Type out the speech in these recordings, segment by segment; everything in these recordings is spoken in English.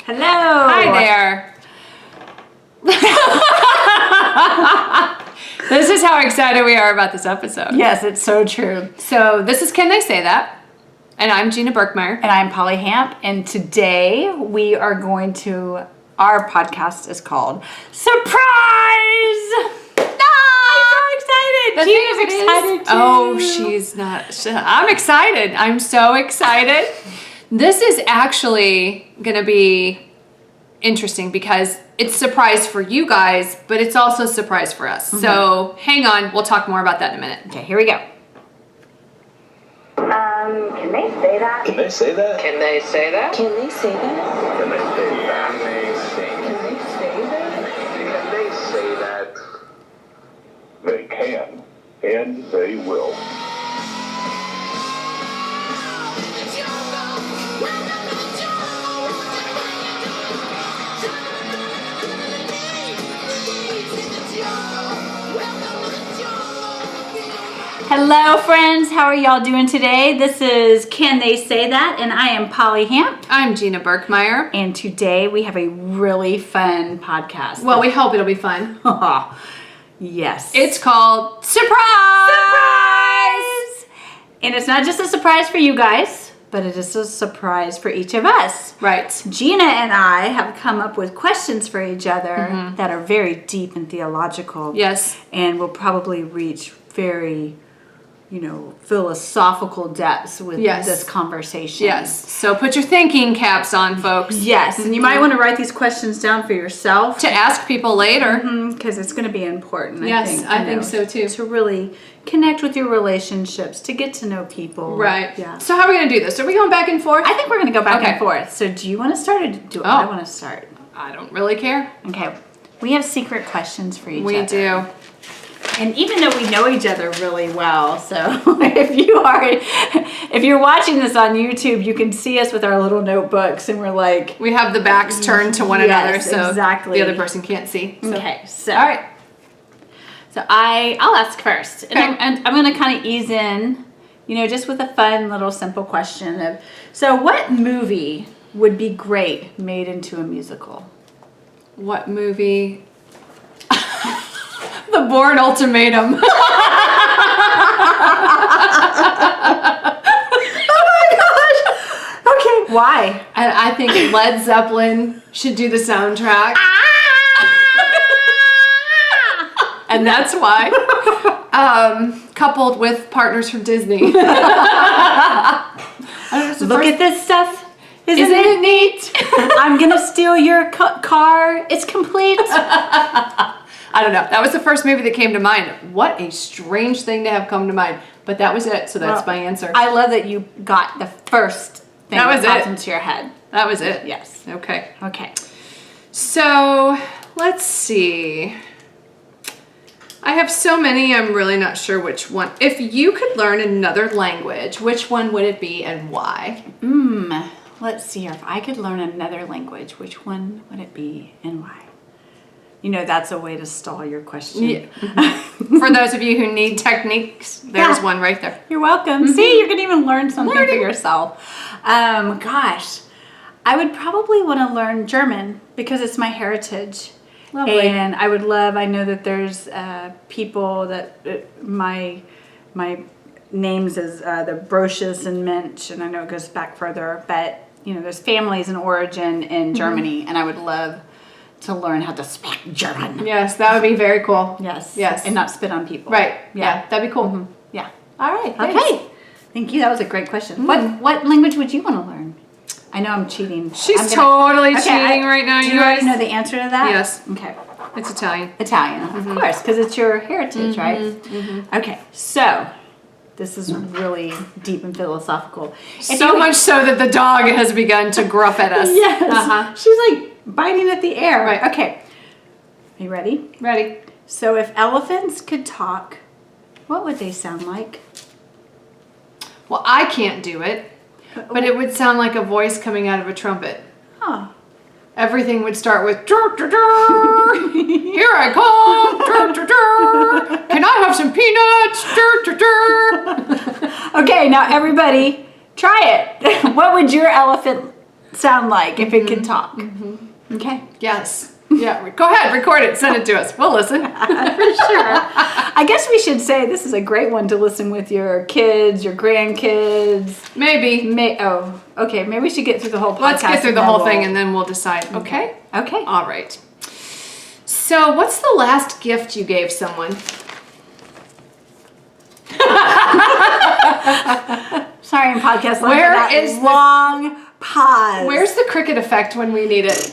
Hello. Hi there. This is how excited we are about this episode. Yes, it's so true. So this is Can They Say That? And I'm Gina Berkmeyer. And I'm Polly Hamp. And today we are going to, our podcast is called Surprise! I'm so excited. Gina's excited too. Oh, she's not. I'm excited. I'm so excited. This is actually going to be interesting because it's a surprise for you guys, but it's also a surprise for us. Mm-hmm. So hang on. We'll talk more about that in a minute. Okay, here we go. Can they say that? Can they say that? Can they say that? Can they say that? Can they say that? Can they say that? Can they say that? They can, and they will. Hello, friends. How are y'all doing today? This is Can They Say That? And I am Polly Hamp. I'm Gina Berkmeyer. And today we have a really fun podcast. Well, we hope it'll be fun. Yes. It's called Surprise! Surprise! And it's not just a surprise for you guys, but it is a surprise for each of us. Right. Gina and I have come up with questions for each other that are very deep and theological. Yes. And will probably reach very, philosophical depths with this conversation. Yes. So put your thinking caps on, folks. Yes. And you might want to write these questions down for yourself. To ask people later. Because it's going to be important, I think so too. To really connect with your relationships, to get to know people. Right. Yeah. So how are we going to do this? Are we going back and forth? I think we're going to go back and forth. So do you want to start or do I want to start? I don't really care. Okay. We have secret questions for each other. We do. And even though we know each other really well, so if you're watching this on YouTube, you can see us with our little notebooks, and we're like, we have the backs turned to one another, so exactly. the other person can't see. So. Okay, so all right. So I'll ask first, okay. and I'm going to kind of ease in, just with a fun little simple question of, so what movie would be great made into a musical? What movie? The Bourne Ultimatum. Oh my gosh! Okay, why? And I think Led Zeppelin should do the soundtrack. And that's why. Coupled with partners from Disney. Look at this stuff. Isn't it neat? I'm gonna steal your car. It's complete. I don't know. That was the first movie that came to mind. What a strange thing to have come to mind. But that was it. So that's my answer. I love that you got the first thing that popped into your head. That was it. Yes. Okay. Okay. So let's see. I have so many, I'm really not sure which one. If you could learn another language, which one would it be and why? Let's see here. If I could learn another language, which one would it be and why? That's a way to stall your question. Yeah. For those of you who need techniques, there's one right there. You're welcome. See, you can even learn something for yourself. Gosh, I would probably want to learn German because it's my heritage. Lovely. And I know that there's people that my names is the Brochus and Mensch, and I know it goes back further, but there's families in origin in Germany, and I would love to learn how to speak German. Yes, that would be very cool. Yes. Yes. And not spit on people. Right. Yeah, that'd be cool. Yeah. All right. Thanks. Okay. Thank you. That was a great question. What language would you want to learn? I know I'm cheating. She's totally cheating right now. Do you already know the answer to that? Yes. Okay. It's Italian. Italian, of course, because it's your heritage, right? Okay. So this is really deep and philosophical. So much so that the dog has begun to gruff at us. Yes. She's like biting at the air. Right. Okay. Are you ready? Ready. So if elephants could talk, what would they sound like? Well, I can't do it, but it would sound like a voice coming out of a trumpet. Huh. Everything would start with, dur, dur, dur. Here I come, dur, dur, dur. Can I have some peanuts? Dur, dur, dur. Okay, now everybody, try it. What would your elephant sound like if it could talk? Okay. Yes. Yeah. Go ahead. Record it. Send it to us. We'll listen. For sure. I guess we should say this is a great one to listen with your kids, your grandkids. Maybe. Okay. Maybe we should get through the whole podcast. Let's get through and the then whole we'll- thing and then we'll decide. Okay? Okay. All right. So, what's the last gift you gave someone? Sorry, in podcast. Where That is the- long pause? Where's the cricket effect when we need it?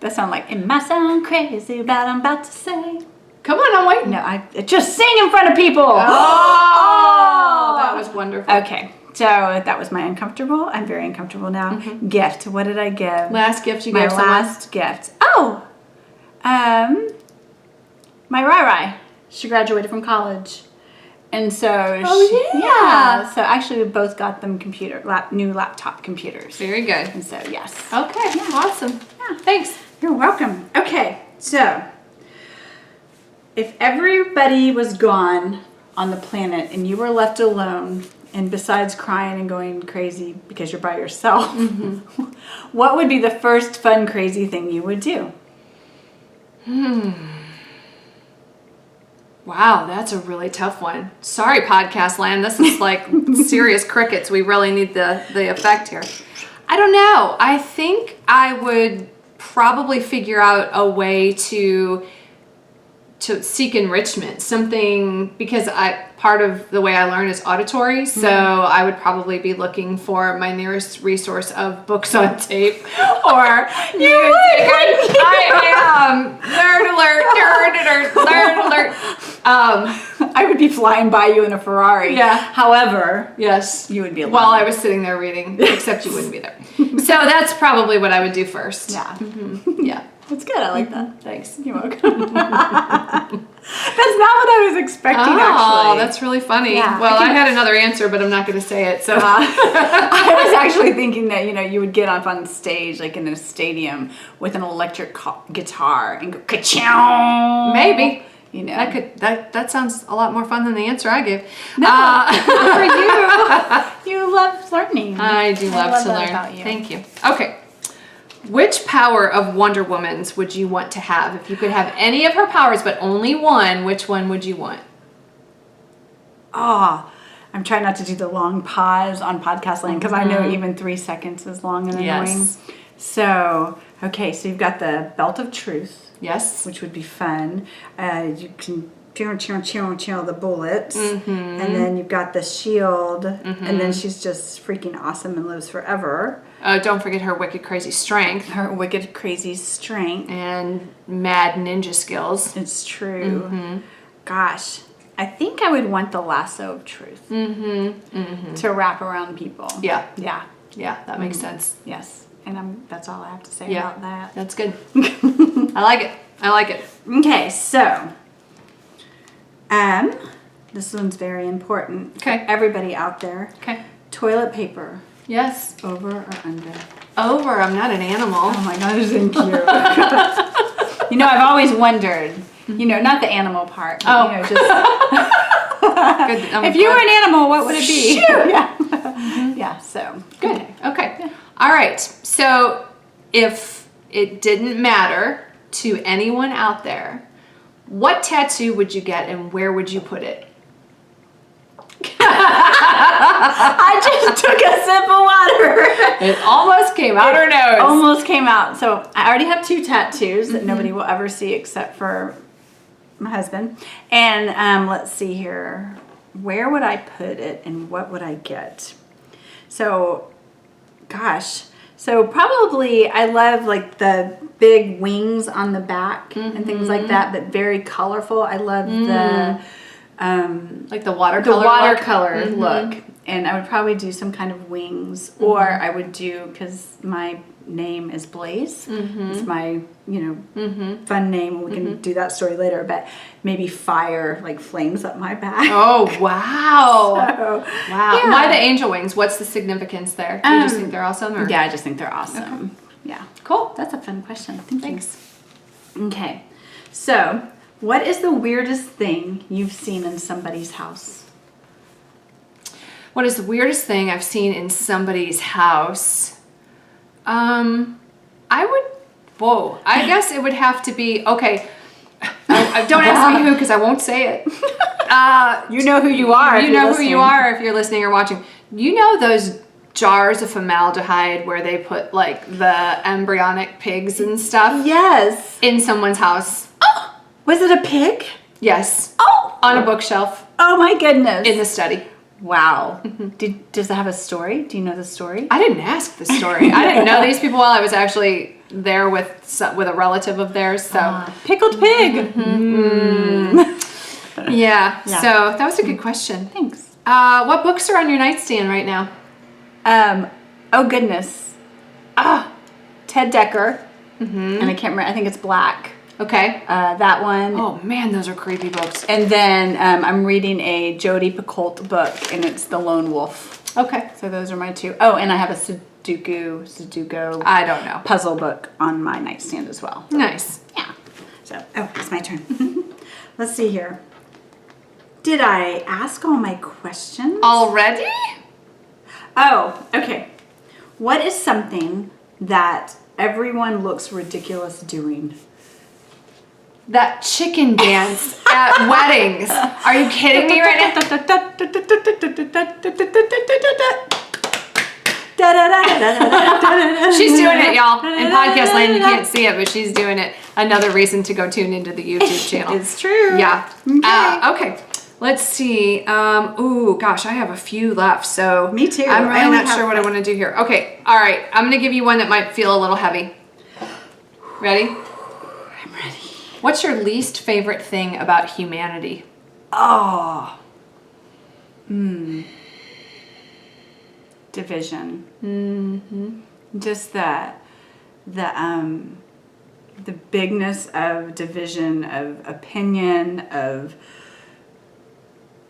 That sound like it might sound crazy, but I'm about to say. Come on, I'm waiting. No, I just sing in front of people. Oh, that was wonderful. Okay, so that was my uncomfortable. I'm very uncomfortable now. Gift. What did I give? Last gift you my gave someone? last gift. Oh, my Rai. She graduated from college, and so yeah. So actually, we both got them new laptop computers. Very good. And so yes. Okay, awesome. Yeah. Thanks. You're welcome. Okay, so if everybody was gone on the planet and you were left alone, and besides crying and going crazy because you're by yourself, what would be the first fun, crazy thing you would do? Wow, that's a really tough one. Sorry, podcast land. This is like serious crickets. We really need the effect here. I don't know. I think I would probably figure out a way to seek enrichment, something, because part of the way I learn is auditory, so I would probably be looking for my nearest resource of books on tape or music. I am. Nerd alert. I would be flying by you in a Ferrari. Yeah. However, Yes. you would be alone. While I was sitting there reading, except you wouldn't be there. So that's probably what I would do first. Yeah. Yeah. That's good. I like that. Thanks. You're welcome. That's not what I was expecting, Oh, actually. that's really funny. Yeah, Well, I I can- had another answer, but I'm not going to say it. So I was actually thinking that, you would get up on stage, like in a stadium, with an electric guitar and go ka-chow. maybe that sounds a lot more fun than the answer I gave. For you. You love learning. I do love to that learn. about you. Thank you. Okay. Which power of Wonder Woman's would you want to have? If you could have any of her powers, but only one, which one would you want? I'm trying not to do the long pause on podcast land because I know even 3 seconds is long and annoying. Yes. So, okay, so you've got the belt of truth, Yes. which would be fun. You can chill the bullets, and then you've got the shield, and then she's just freaking awesome and lives forever. Don't forget her wicked crazy strength Her wicked crazy strength. and mad ninja skills. It's true. Gosh, I think I would want the lasso of truth to wrap around people. Yeah. Yeah. Yeah, that makes sense. Yes. And that's all I have to say Yeah. about that. That's good. I like it. I like it. Okay, so this one's very important. Okay. For everybody out there. Okay. Toilet paper, Yes. over or under? Over. I'm not an animal. Oh my gosh, thank you. I've always wondered, not the animal part. But, Oh. just Good. if you were an animal, what would it be? Yeah. Yeah, so. Good. Okay. All right. So if it didn't matter to anyone out there, what tattoo would you get and where would you put it? I just took a sip of water. It almost came out her nose. Almost came out. So I already have 2 tattoos that nobody will ever see except for my husband. And let's see here. Where would I put it and what would I get? So, gosh. So probably I love like the big wings on the back and things like that, but very colorful. I love Like the watercolor. watercolor look. And I would probably do some kind of wings, or I would do, because my name is Blaze. It's my, fun name. We can do that story later, but maybe fire, like flames up my back. Oh, wow. So, Wow. yeah. Why the angel wings? What's the significance there? Do you just think they're awesome? Or? Yeah, I just think they're awesome. Yeah. Cool. That's a fun question. Thanks. Okay. So, what is the weirdest thing you've seen in somebody's house? What is the weirdest thing I've seen in somebody's house? I guess it would have to be, okay. Don't ask me who, because I won't say it. You know who you are. You know who you are if you're listening or watching. You know those jars of formaldehyde where they put like the embryonic pigs and stuff Yes. in someone's house? Oh, was it a pig? Yes. Oh. On a bookshelf Oh my goodness. in the study. Wow. Does it have a story? Do you know the story? I didn't ask the story. I didn't know these people while I was actually there with a relative of theirs. So Pickled pig. yeah. Yeah. So that was a good question. Thanks. What books are on your nightstand right now? Oh goodness. Ted Dekker. And I can't remember. I think it's Black. Okay. That one. Oh man, those are creepy books. And then I'm reading a Jodi Picoult book, and it's The Lone Wolf. Okay. So those are my two. Oh, and I have a Sudoku I don't know. puzzle book on my nightstand as well. Nice. Yeah. So, it's my turn. Let's see here. Did I ask all my questions? Already? Oh, okay. What is something that everyone looks ridiculous doing? That chicken dance at weddings. Are you kidding me right now? She's doing it, y'all. In podcast land, you can't see it, but she's doing it. Another reason to go tune into the YouTube channel. It's true. Yeah. Okay. Okay. Let's see. Ooh, gosh, I have a few left. So Me too. I'm I really only not have sure what I want to do here. Okay. All right. I'm going to give you one that might feel a little heavy. Ready? I'm ready. What's your least favorite thing about humanity? Oh. Division. Just the bigness of division, of opinion, of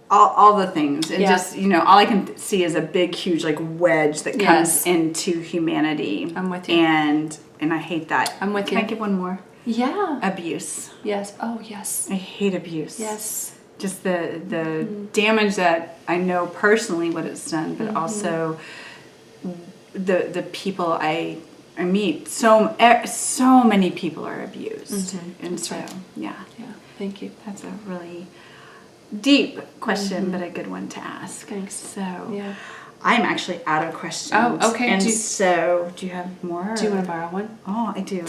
all the things. And Yeah. just, all I can see is a big, huge, like, wedge that Yes. comes into humanity. I'm with you. And I hate that. I'm with Can you. I give one more? Yeah. Abuse. Yes. Oh, yes. I hate abuse. Yes. Just the damage that I know personally what it's done, but also the people I meet. So many people are abused, and That's so right. yeah, Thank you. that's a really deep question, but a good one to ask. Thanks. So Yeah. I'm actually out of questions. Oh, okay. And Do you- so, do you have more? Do you want to borrow one? Oh, I do. You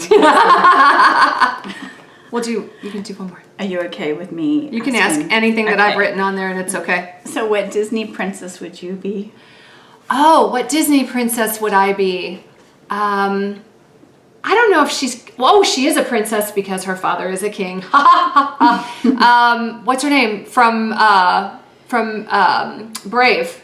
can do one more. Are you okay with me? You can ask asking? anything that I've Okay. written on there and it's okay. So, what Disney princess would you be? Oh, what Disney princess would I be? I don't know if she is a princess because her father is a king. What's her name? From Brave.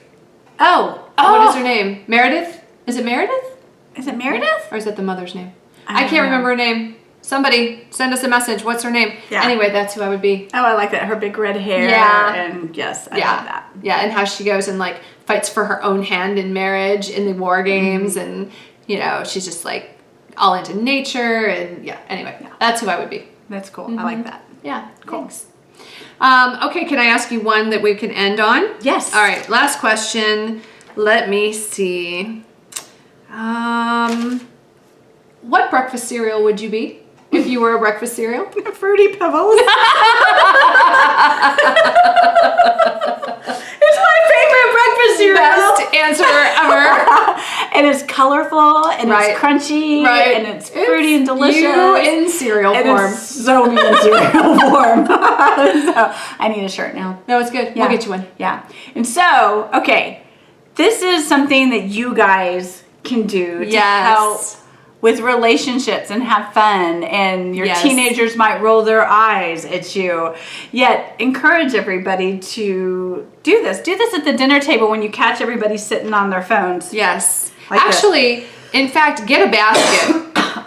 Oh, What is her name? Meredith? Is it Meredith? Is it Meredith? Or is that the mother's name? I I don't can't know. remember her name. Somebody send us a message. What's her name? Yeah. Anyway, that's who I would be. Oh, I like that. Her big red hair. Yeah. And yes, I Yeah. love that. Yeah, and how she goes and like fights for her own hand in marriage in the war games, and she's just like all into nature, and anyway, that's who I would be. That's cool. I like that. Yeah, thanks. Okay, can I ask you one that we can end on? Yes. All right, last question. Let me see. What breakfast cereal would you be if you were a breakfast cereal? Fruity Pebbles. It's my favorite breakfast cereal. Best answer ever. And it's colorful and Right. it's crunchy Right. and it's fruity and delicious. You in cereal and form. it's so good in cereal form. So I need a shirt now. No, it's good. We'll get you one. Yeah. And so, okay, this is something that you guys can do to Yes. help with relationships and have fun, and your Yes. teenagers might roll their eyes at you, yet encourage everybody to do this. Do this at the dinner table when you catch everybody sitting on their phones. Yes. Like Actually, in fact, get a basket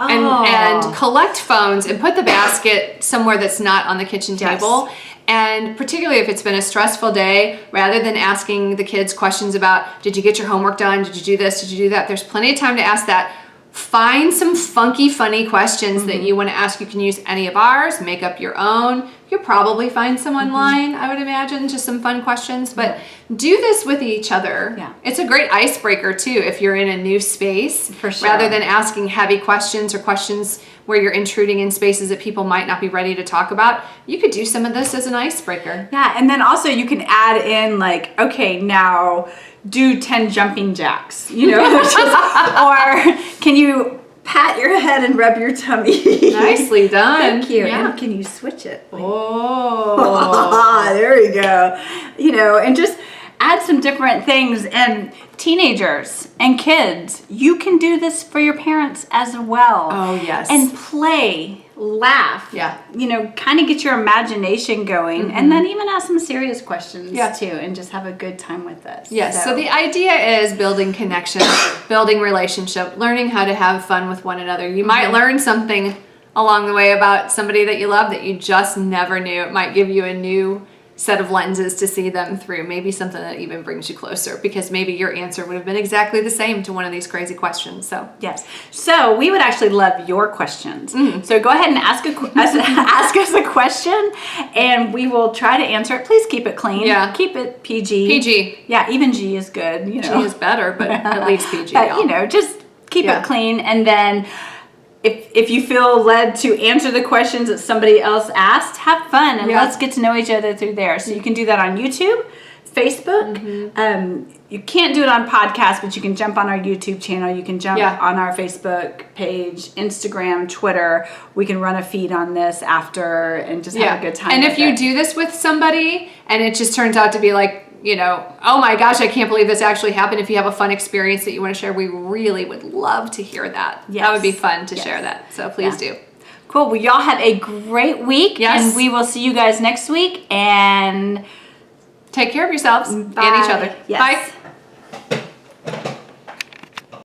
and collect phones and put the basket somewhere that's not on the kitchen Yes. table. And particularly if it's been a stressful day, rather than asking the kids questions about, did you get your homework done? Did you do this? Did you do that? There's plenty of time to ask that. find some funky, funny questions that you want to ask. You can use any of ours, make up your own. You'll probably find some online, I would imagine, just some fun questions. But do this with each other. Yeah. It's a great icebreaker too if you're in a new space. For sure. Rather than asking heavy questions or questions where you're intruding in spaces that people might not be ready to talk about. You could do some of this as an icebreaker. Yeah, and then also you can add in like, okay, now do 10 jumping jacks, you know, or can you pat your head and rub your tummy? Nicely done. Thank you. Yeah. And can you switch it? Oh. There we go. You know, and just add some different things. And teenagers and kids, you can do this for your parents as well. Oh, yes. And play, laugh. Yeah. You know, kind of get your imagination going, and then even ask some serious questions Yeah. too, and just have a good time with this. Yes, so the idea is building connection, building relationship, learning how to have fun with one another. You might learn something along the way about somebody that you love that you just never knew. It might give you a new set of lenses to see them through, maybe something that even brings you closer, because maybe your answer would have been exactly the same to one of these crazy questions. So Yes. So we would actually love your questions. So go ahead and ask ask us a question, and we will try to answer it. Please keep it clean. Yeah. Keep it PG. PG. Yeah, even G is good. You know. G is better, but at least PG. But, y'all. you know, just keep Yeah. it clean, and then if you feel led to answer the questions that somebody else asked, have fun, and Yeah. let's get to know each other through there. So you can do that on YouTube, Facebook. You can't do it on podcast, but you can jump on our YouTube channel. You can jump Yeah. on our Facebook page, Instagram, Twitter. We can run a feed on this after and just have a good time. And with if you it. do this with somebody and it just turns out to be like, you know, oh my gosh, I can't believe this actually happened. If you have a fun experience that you want to share, we really would love to hear that. Yes. That would be fun to Yes. share that. So please do. Cool. Well, y'all have a great week. Yes. And we will see you guys next week. And Take care of yourselves and each bye. other. Yes. Bye.